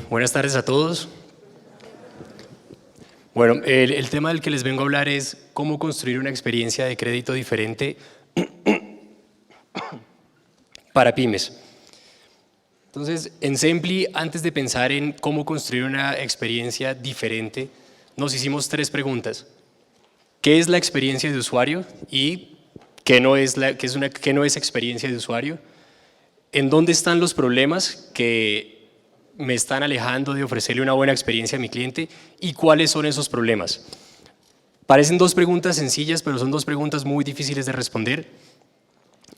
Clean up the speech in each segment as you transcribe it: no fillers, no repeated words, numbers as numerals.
Buenas tardes a todos. Bueno, el tema del que les vengo a hablar es cómo construir una experiencia de crédito diferente para pymes. Entonces, en Sempli, antes de pensar en cómo construir una experiencia diferente, nos hicimos tres preguntas. ¿Qué es la experiencia de usuario? ¿Y qué no es experiencia de usuario? ¿En dónde están los problemas que me están alejando de ofrecerle una buena experiencia a mi cliente? ¿Y cuáles son esos problemas? Parecen dos preguntas sencillas, pero son dos preguntas muy difíciles de responder.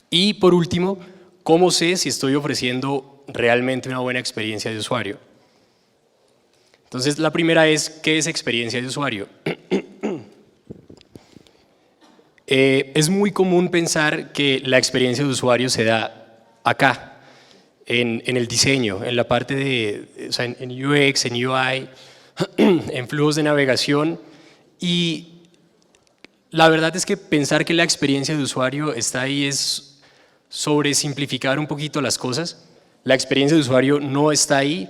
Y por último, ¿cómo sé si estoy ofreciendo realmente una buena experiencia de usuario? Entonces, la primera es, ¿qué es experiencia de usuario? Es muy común pensar que la experiencia de usuario se da acá, en el diseño, en la parte de, o sea, en UX, en UI, en flujos de navegación, y la verdad es que pensar que la experiencia de usuario está ahí es sobresimplificar un poquito las cosas. La experiencia de usuario no está ahí.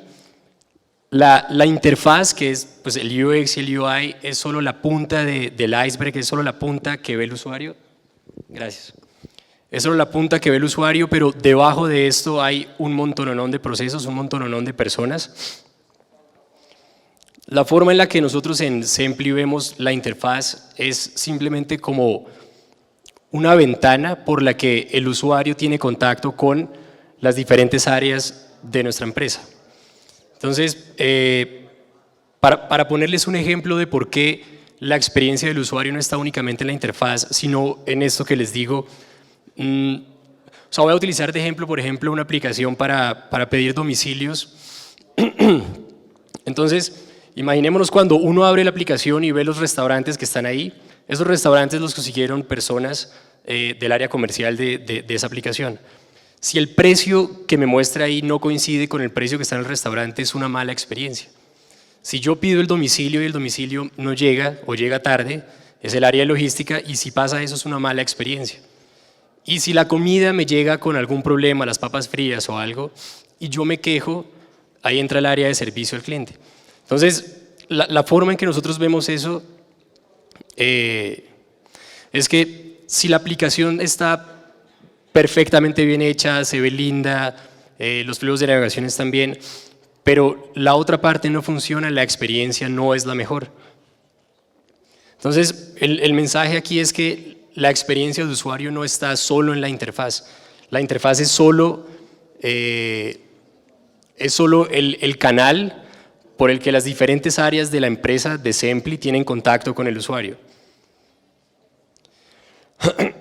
La interfaz, que es pues, el UX y el UI, es solo la punta del iceberg, es solo la punta que ve el usuario. Gracias. Es solo la punta que ve el usuario, pero debajo de esto hay un montononón de procesos, un montononón de personas. La forma en la que nosotros en Sempli vemos la interfaz es simplemente como una ventana por la que el usuario tiene contacto con las diferentes áreas de nuestra empresa. Entonces, para ponerles un ejemplo de por qué la experiencia del usuario no está únicamente en la interfaz, sino en esto que les digo, o sea, voy a utilizar de ejemplo, por ejemplo, una aplicación para pedir domicilios. Entonces, imaginémonos cuando uno abre la aplicación y ve los restaurantes que están ahí. Esos restaurantes los consiguieron personas del área comercial de esa aplicación. Si el precio que me muestra ahí no coincide con el precio que está en el restaurante, es una mala experiencia. Si yo pido el domicilio y el domicilio no llega o llega tarde, es el área de logística, y si pasa eso es una mala experiencia. Y si la comida me llega con algún problema, las papas frías o algo, y yo me quejo, ahí entra el área de servicio al cliente. Entonces, la forma en que nosotros vemos eso es que si la aplicación está perfectamente bien hecha, se ve linda, los flujos de navegación están bien, pero la otra parte no funciona, la experiencia no es la mejor. Entonces, el mensaje aquí es que la experiencia de usuario no está solo en la interfaz. La interfaz es solo el canal por el que las diferentes áreas de la empresa de Sempli tienen contacto con el usuario.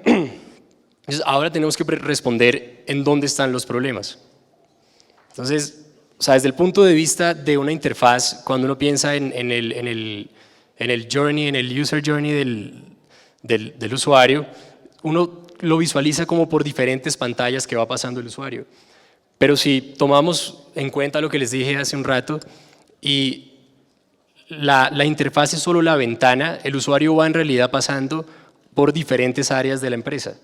Entonces, ahora tenemos que responder en dónde están los problemas. Entonces, o sea, desde el punto de vista de una interfaz, cuando uno piensa en el journey, en el user journey del usuario, uno lo visualiza como por diferentes pantallas que va pasando el usuario. Pero si tomamos en cuenta lo que les dije hace un rato, y la interfaz es solo la ventana, el usuario va en realidad pasando por diferentes áreas de la empresa.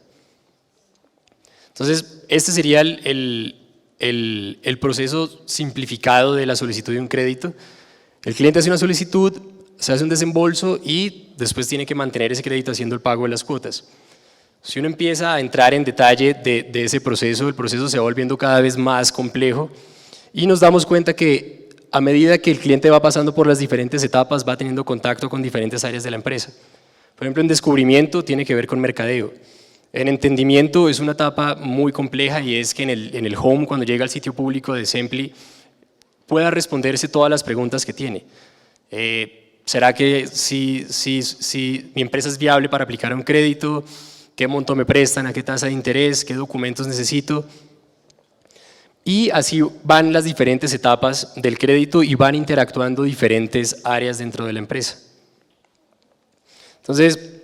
Entonces, este sería el proceso simplificado de la solicitud de un crédito. El cliente hace una solicitud, se hace un desembolso y después tiene que mantener ese crédito haciendo el pago de las cuotas. Si uno empieza a entrar en detalle de ese proceso, el proceso se va volviendo cada vez más complejo y nos damos cuenta que a medida que el cliente va pasando por las diferentes etapas, va teniendo contacto con diferentes áreas de la empresa. Por ejemplo, en descubrimiento tiene que ver con mercadeo. En entendimiento es una etapa muy compleja, y es que en el home, cuando llega al sitio público de Sempli, pueda responderse todas las preguntas que tiene. ¿Será que si mi empresa es viable para aplicar un crédito? ¿Qué monto me prestan? ¿A qué tasa de interés? ¿Qué documentos necesito? Y así van las diferentes etapas del crédito y van interactuando diferentes áreas dentro de la empresa. Entonces,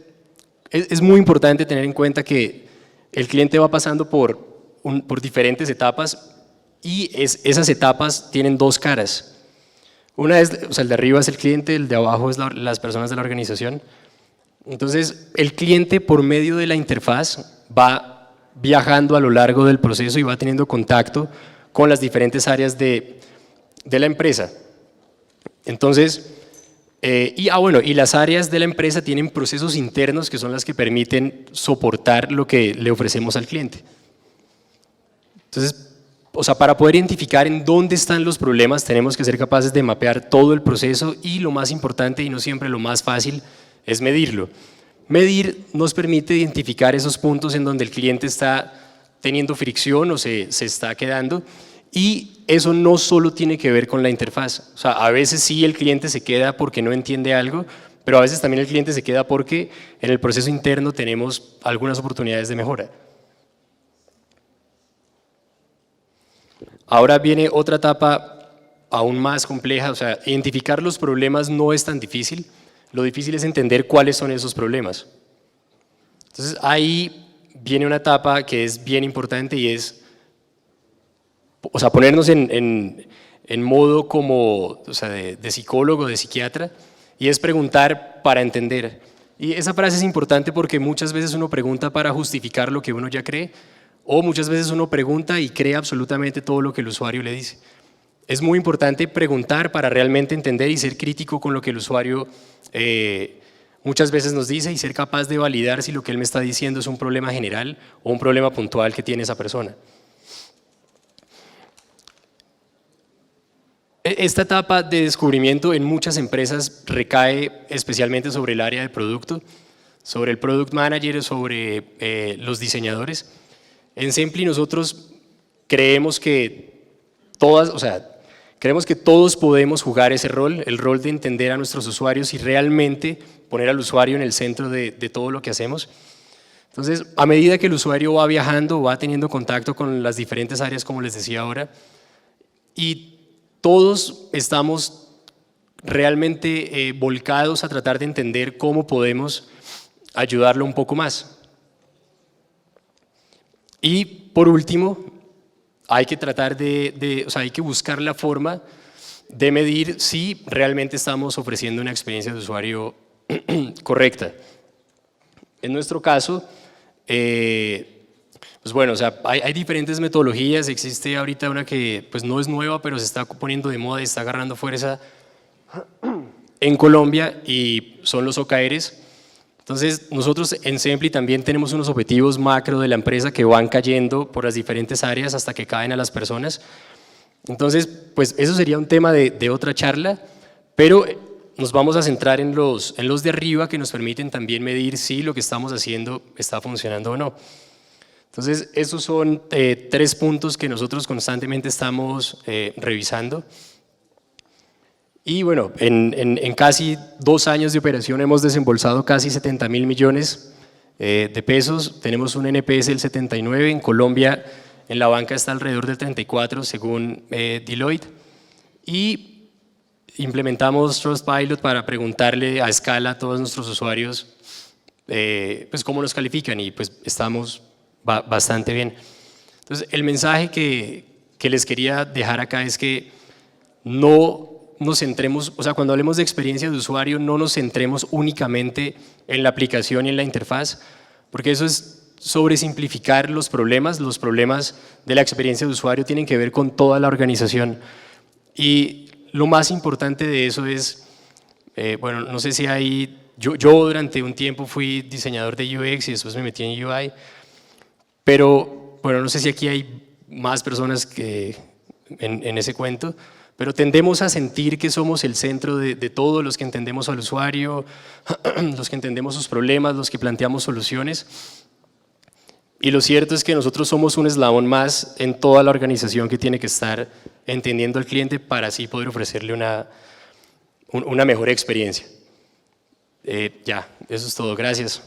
es muy importante tener en cuenta que el cliente va pasando por diferentes etapas, y esas etapas tienen dos caras. Una es, o sea, el de arriba es el cliente, el de abajo es las personas de la organización. Entonces, el cliente, por medio de la interfaz, va viajando a lo largo del proceso y va teniendo contacto con las diferentes áreas de de la empresa. Entonces, y las áreas de la empresa tienen procesos internos que son las que permiten soportar lo que le ofrecemos al cliente. Entonces, o sea, para poder identificar en dónde están los problemas, tenemos que ser capaces de mapear todo el proceso y lo más importante, y no siempre lo más fácil, es medirlo. Medir nos permite identificar esos puntos en donde el cliente está teniendo fricción o se está quedando, y eso no solo tiene que ver con la interfaz. O sea, a veces sí el cliente se queda porque no entiende algo, pero a veces también el cliente se queda porque en el proceso interno tenemos algunas oportunidades de mejora. Ahora viene otra etapa aún más compleja, o sea, identificar los problemas no es tan difícil, lo difícil es entender cuáles son esos problemas. Entonces ahí viene una etapa que es bien importante y es, o sea, ponernos en modo como, o sea, de psicólogo, de psiquiatra, y es preguntar para entender. Y esa frase es importante porque muchas veces uno pregunta para justificar lo que uno ya cree, o muchas veces uno pregunta y cree absolutamente todo lo que el usuario le dice. Es muy importante preguntar para realmente entender y ser crítico con lo que el usuario muchas veces nos dice y ser capaz de validar si lo que él me está diciendo es un problema general o un problema puntual que tiene esa persona. Esta etapa de descubrimiento en muchas empresas recae especialmente sobre el área de producto, sobre el product manager, sobre los diseñadores. En Sempli nosotros creemos que creemos que todos podemos jugar ese rol, el rol de entender a nuestros usuarios y realmente poner al usuario en el centro de todo lo que hacemos. Entonces, a medida que el usuario va viajando, va teniendo contacto con las diferentes áreas, como les decía ahora, y todos estamos realmente volcados a tratar de entender cómo podemos ayudarlo un poco más. Y por último, hay que tratar hay que buscar la forma de medir si realmente estamos ofreciendo una experiencia de usuario correcta. En nuestro caso, pues bueno, o sea, hay diferentes metodologías. Existe ahorita una que pues no es nueva, pero se está poniendo de moda y está agarrando fuerza en Colombia, y son los OKRs. Entonces, nosotros en Sempli también tenemos unos objetivos macro de la empresa que van cayendo por las diferentes áreas hasta que caen a las personas. Entonces, pues eso sería un tema de otra charla, pero nos vamos a centrar en los de arriba, que nos permiten también medir si lo que estamos haciendo está funcionando o no. Entonces, esos son 3 puntos que nosotros constantemente estamos revisando. Y bueno, en casi 2 años de operación hemos desembolsado casi 70.000 millones de pesos. Tenemos un NPS del 79, en Colombia en la banca está alrededor del 34 según Deloitte. Y implementamos Trustpilot para preguntarle a escala a todos nuestros usuarios pues cómo nos califican, y pues estamos bastante bien. Entonces, el mensaje que les quería dejar acá es que no nos centremos, o sea, cuando hablemos de experiencia de usuario, no nos centremos únicamente en la aplicación y en la interfaz, porque eso es sobresimplificar los problemas. Los problemas de la experiencia de usuario tienen que ver con toda la organización, y lo más importante de eso es, bueno, no sé si hay, yo durante un tiempo fui diseñador de UX y después me metí en UI, pero bueno, no sé si aquí hay más personas que en ese cuento, pero tendemos a sentir que somos el centro de todo, los que entendemos al usuario, los que entendemos sus problemas, los que planteamos soluciones. Y lo cierto es que nosotros somos un eslabón más en toda la organización que tiene que estar entendiendo al cliente para así poder ofrecerle una mejor experiencia. Ya, eso es todo. Gracias.